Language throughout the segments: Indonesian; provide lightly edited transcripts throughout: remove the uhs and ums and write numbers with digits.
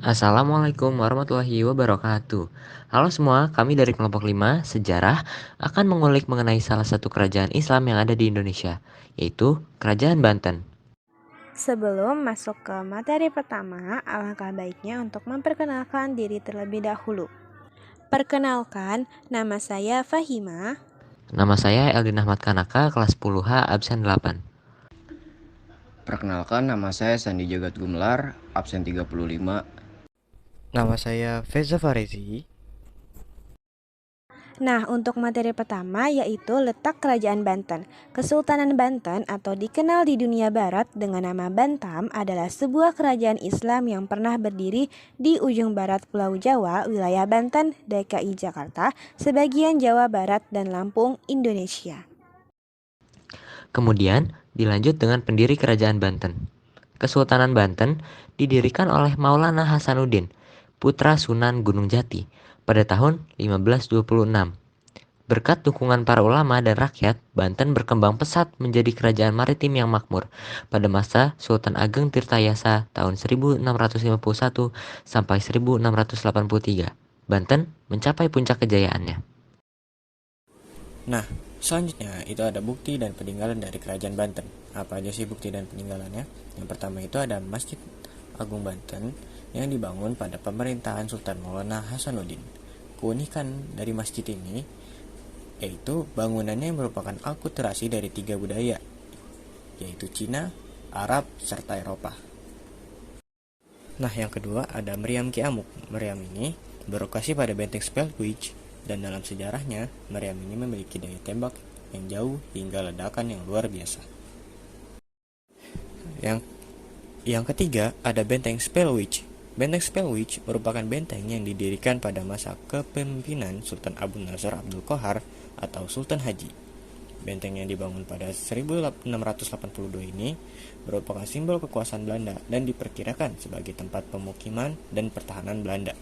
Assalamualaikum warahmatullahi wabarakatuh. Halo semua, kami dari kelompok 5 Sejarah akan mengulik mengenai salah satu kerajaan Islam yang ada di Indonesia, yaitu Kerajaan Banten. Sebelum masuk ke materi pertama, alangkah baiknya untuk memperkenalkan diri terlebih dahulu. Perkenalkan, nama saya Fahima. Nama saya Eldin Ahmad Kanaka, kelas 10H, absen 8. Perkenalkan, nama saya Sandi Jagat Gumelar, absen 35. Nama saya Feza Farezi. Nah, untuk materi pertama yaitu letak Kerajaan Banten. Kesultanan Banten atau dikenal di dunia barat dengan nama Bantam adalah sebuah kerajaan Islam yang pernah berdiri di ujung barat Pulau Jawa, wilayah Banten, DKI Jakarta, sebagian Jawa Barat dan Lampung, Indonesia. Kemudian dilanjut dengan pendiri Kerajaan Banten. Kesultanan Banten didirikan oleh Maulana Hasanuddin, putra Sunan Gunung Jati, pada tahun 1526. Berkat dukungan para ulama dan rakyat, Banten berkembang pesat menjadi kerajaan maritim yang makmur pada masa Sultan Ageng Tirtayasa tahun 1651 sampai 1683. Banten mencapai puncak kejayaannya. Nah, selanjutnya itu ada bukti dan peninggalan dari Kerajaan Banten. Apa aja sih bukti dan peninggalannya? Yang pertama itu ada Masjid Agung Banten yang dibangun pada pemerintahan Sultan Maulana Hasanuddin. Keunikan dari masjid ini yaitu bangunannya merupakan akulturasi dari 3 budaya, yaitu Cina, Arab, serta Eropa. Nah, yang kedua ada Meriam Ki Amuk. Meriam ini berlokasi pada benteng Spellwich, dan dalam sejarahnya meriam ini memiliki daya tembak yang jauh hingga ledakan yang luar biasa. Yang ketiga ada benteng Spellwich. Benteng Spellwich merupakan benteng yang didirikan pada masa kepemimpinan Sultan Abu Nasr Abdul Qahar atau Sultan Haji. Benteng yang dibangun pada 1682 ini merupakan simbol kekuasaan Belanda dan diperkirakan sebagai tempat pemukiman dan pertahanan Belanda.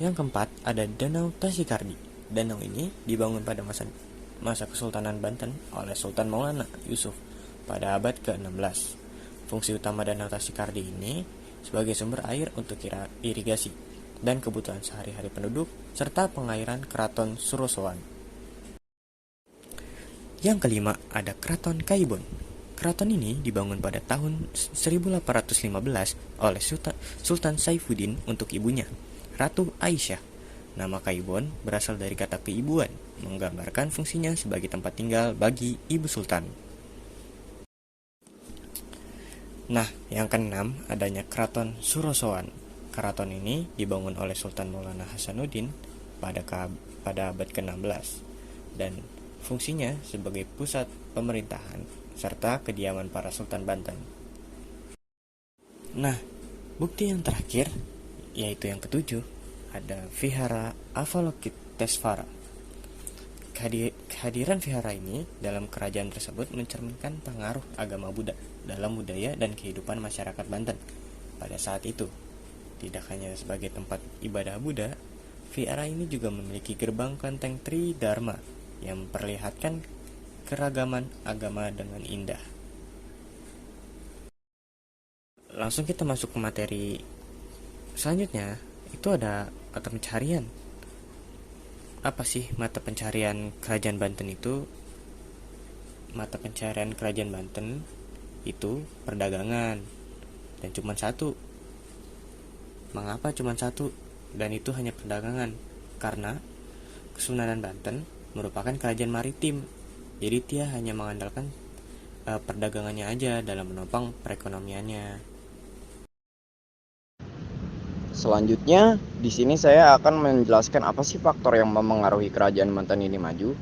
Yang keempat ada Danau Tasikardi. Danau ini dibangun pada masa Kesultanan Banten oleh Sultan Maulana Yusuf pada abad ke-16. Fungsi utama Danau Tasikardi ini sebagai sumber air untuk irigasi dan kebutuhan sehari-hari penduduk serta pengairan Keraton Surosoan. Yang kelima ada Keraton Kaibon. Keraton ini dibangun pada tahun 1815 oleh Sultan Saifuddin untuk ibunya, Ratu Aisyah. Nama Kaibon berasal dari kata keibuan, menggambarkan fungsinya sebagai tempat tinggal bagi ibu sultan. Nah, yang keenam adanya Keraton Surosoan. Keraton ini dibangun oleh Sultan Maulana Hasanuddin pada abad ke-16 dan fungsinya sebagai pusat pemerintahan serta kediaman para sultan Banten. Nah, bukti yang terakhir yaitu yang ketujuh ada Vihara Avalokitesvara. Kehadiran vihara ini dalam kerajaan tersebut mencerminkan pengaruh agama Buddha dalam budaya dan kehidupan masyarakat Banten pada saat itu. Tidak hanya sebagai tempat ibadah Buddha, vihara ini juga memiliki gerbang kelenteng Tridharma yang memperlihatkan keragaman agama dengan indah. Langsung kita masuk ke materi selanjutnya, itu ada mata pencarian. Apa sih mata pencarian Kerajaan Banten itu? Mata pencarian Kerajaan Banten itu perdagangan, dan cuma satu. Mengapa cuma satu? Dan itu hanya perdagangan, karena Kesultanan Banten merupakan kerajaan maritim, jadi dia hanya mengandalkan perdagangannya aja dalam menopang perekonomiannya. Selanjutnya, di sini saya akan menjelaskan apa sih faktor yang memengaruhi kerajaan Banten ini maju.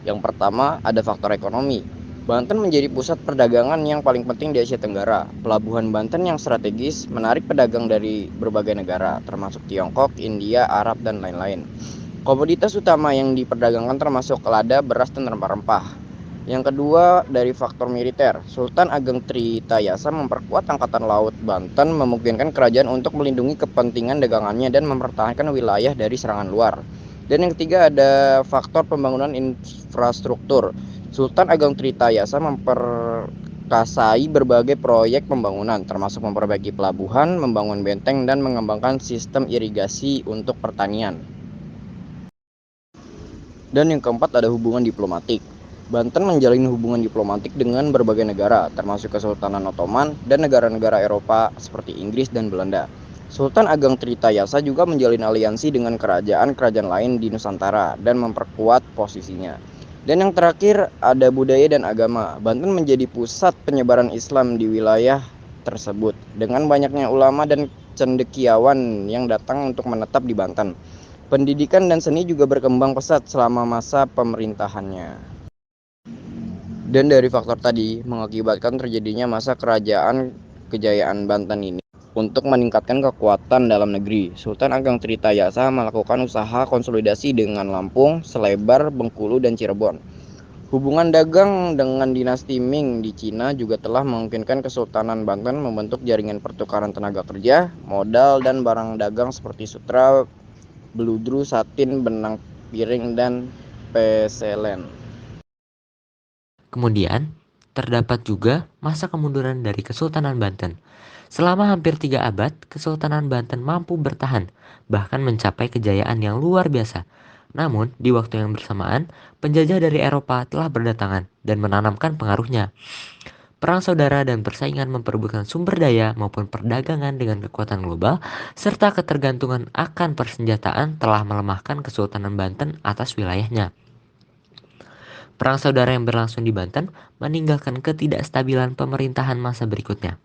Yang pertama, ada faktor ekonomi. Banten menjadi pusat perdagangan yang paling penting di Asia Tenggara. Pelabuhan Banten yang strategis menarik pedagang dari berbagai negara, termasuk Tiongkok, India, Arab, dan lain-lain. Komoditas utama yang diperdagangkan termasuk lada, beras, dan rempah-rempah. Yang kedua, dari faktor militer. Sultan Ageng Tritayasa memperkuat angkatan laut Banten, memungkinkan kerajaan untuk melindungi kepentingan dagangannya dan mempertahankan wilayah dari serangan luar. Dan yang ketiga, ada faktor pembangunan infrastruktur. Sultan Ageng Tritayasa memperkasai berbagai proyek pembangunan, termasuk memperbaiki pelabuhan, membangun benteng, dan mengembangkan sistem irigasi untuk pertanian. Dan yang keempat ada hubungan diplomatik. Banten menjalin hubungan diplomatik dengan berbagai negara, termasuk Kesultanan Ottoman dan negara-negara Eropa seperti Inggris dan Belanda. Sultan Ageng Tritayasa juga menjalin aliansi dengan kerajaan-kerajaan lain di Nusantara dan memperkuat posisinya. Dan yang terakhir ada budaya dan agama. Banten menjadi pusat penyebaran Islam di wilayah tersebut dengan banyaknya ulama dan cendekiawan yang datang untuk menetap di Banten. Pendidikan dan seni juga berkembang pesat selama masa pemerintahannya. Dan dari faktor tadi mengakibatkan terjadinya masa kerajaan kejayaan Banten ini. Untuk meningkatkan kekuatan dalam negeri, Sultan Ageng Tritayasa melakukan usaha konsolidasi dengan Lampung, Selebar, Bengkulu, dan Cirebon. Hubungan dagang dengan dinasti Ming di Cina juga telah memungkinkan Kesultanan Banten membentuk jaringan pertukaran tenaga kerja, modal, dan barang dagang seperti sutra, beludru, satin, benang piring, dan peselen. Kemudian, terdapat juga masa kemunduran dari Kesultanan Banten. Selama hampir 3 abad, Kesultanan Banten mampu bertahan, bahkan mencapai kejayaan yang luar biasa. Namun, di waktu yang bersamaan, penjajah dari Eropa telah berdatangan dan menanamkan pengaruhnya. Perang saudara dan persaingan memperebutkan sumber daya maupun perdagangan dengan kekuatan global, serta ketergantungan akan persenjataan telah melemahkan Kesultanan Banten atas wilayahnya. Perang saudara yang berlangsung di Banten meninggalkan ketidakstabilan pemerintahan masa berikutnya.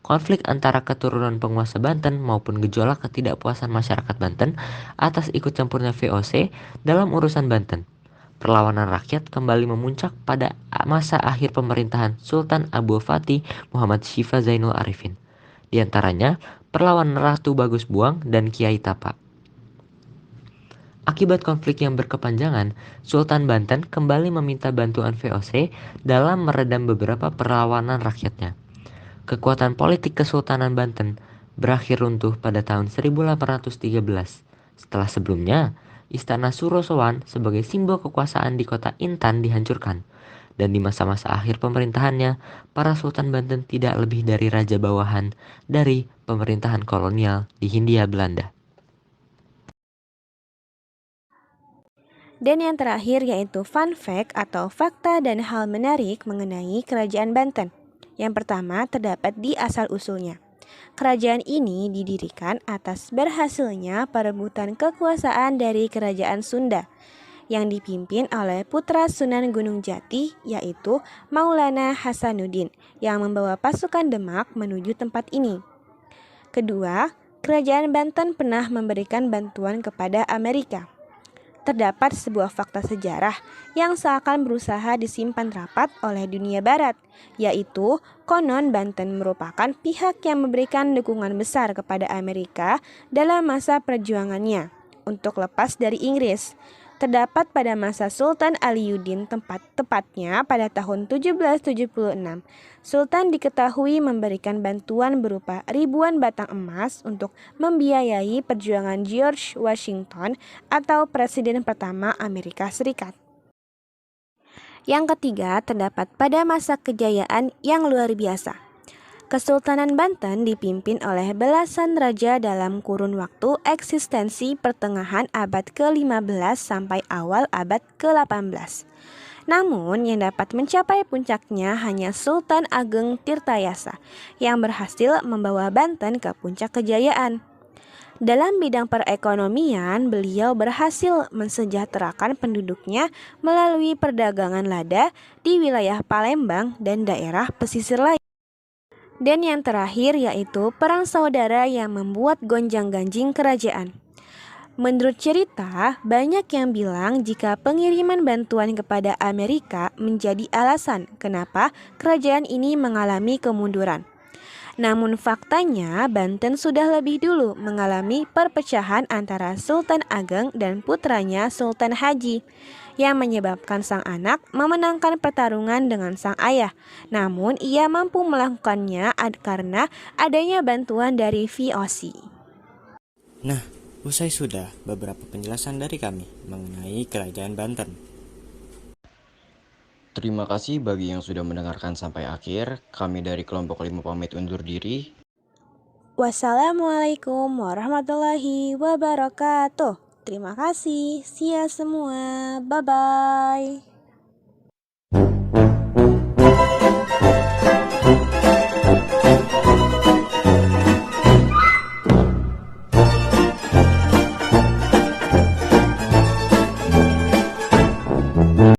Konflik antara keturunan penguasa Banten maupun gejolak ketidakpuasan masyarakat Banten atas ikut campurnya VOC dalam urusan Banten. Perlawanan rakyat kembali memuncak pada masa akhir pemerintahan Sultan Abu Fatih Muhammad Syifa Zainul Arifin. Di antaranya, perlawanan Ratu Bagus Buang dan Kiai Tapa. Akibat konflik yang berkepanjangan, Sultan Banten kembali meminta bantuan VOC dalam meredam beberapa perlawanan rakyatnya. Kekuatan politik Kesultanan Banten berakhir runtuh pada tahun 1813. Setelah sebelumnya, Istana Surosowan sebagai simbol kekuasaan di kota Intan dihancurkan. Dan di masa-masa akhir pemerintahannya, para Sultan Banten tidak lebih dari raja bawahan dari pemerintahan kolonial di Hindia Belanda. Dan yang terakhir yaitu fun fact atau fakta dan hal menarik mengenai Kerajaan Banten. Yang pertama terdapat di asal-usulnya. Kerajaan ini didirikan atas berhasilnya perebutan kekuasaan dari Kerajaan Sunda yang dipimpin oleh putra Sunan Gunung Jati yaitu Maulana Hasanuddin yang membawa pasukan Demak menuju tempat ini. Kedua, Kerajaan Banten pernah memberikan bantuan kepada Amerika. Terdapat sebuah fakta sejarah yang seakan berusaha disimpan rapat oleh dunia barat, yaitu konon Banten merupakan pihak yang memberikan dukungan besar kepada Amerika dalam masa perjuangannya untuk lepas dari Inggris. Terdapat pada masa Sultan Aliuddin tepatnya pada tahun 1776. Sultan diketahui memberikan bantuan berupa ribuan batang emas untuk membiayai perjuangan George Washington atau Presiden pertama Amerika Serikat. Yang ketiga terdapat pada masa kejayaan yang luar biasa. Kesultanan Banten dipimpin oleh belasan raja dalam kurun waktu eksistensi pertengahan abad ke-15 sampai awal abad ke-18. Namun yang dapat mencapai puncaknya hanya Sultan Ageng Tirtayasa yang berhasil membawa Banten ke puncak kejayaan. Dalam bidang perekonomian, beliau berhasil mensejahterakan penduduknya melalui perdagangan lada di wilayah Palembang dan daerah pesisir lain. Dan yang terakhir yaitu perang saudara yang membuat gonjang-ganjing kerajaan. Menurut cerita, banyak yang bilang jika pengiriman bantuan kepada Amerika menjadi alasan kenapa kerajaan ini mengalami kemunduran. Namun faktanya Banten sudah lebih dulu mengalami perpecahan antara Sultan Ageng dan putranya Sultan Haji yang menyebabkan sang anak memenangkan pertarungan dengan sang ayah. Namun ia mampu melakukannya karena adanya bantuan dari VOC. Nah, usai sudah beberapa penjelasan dari kami mengenai Kerajaan Banten. Terima kasih bagi yang sudah mendengarkan sampai akhir. Kami dari kelompok 5 pamit undur diri. Wassalamualaikum warahmatullahi wabarakatuh. Terima kasih. See ya semua. Bye-bye.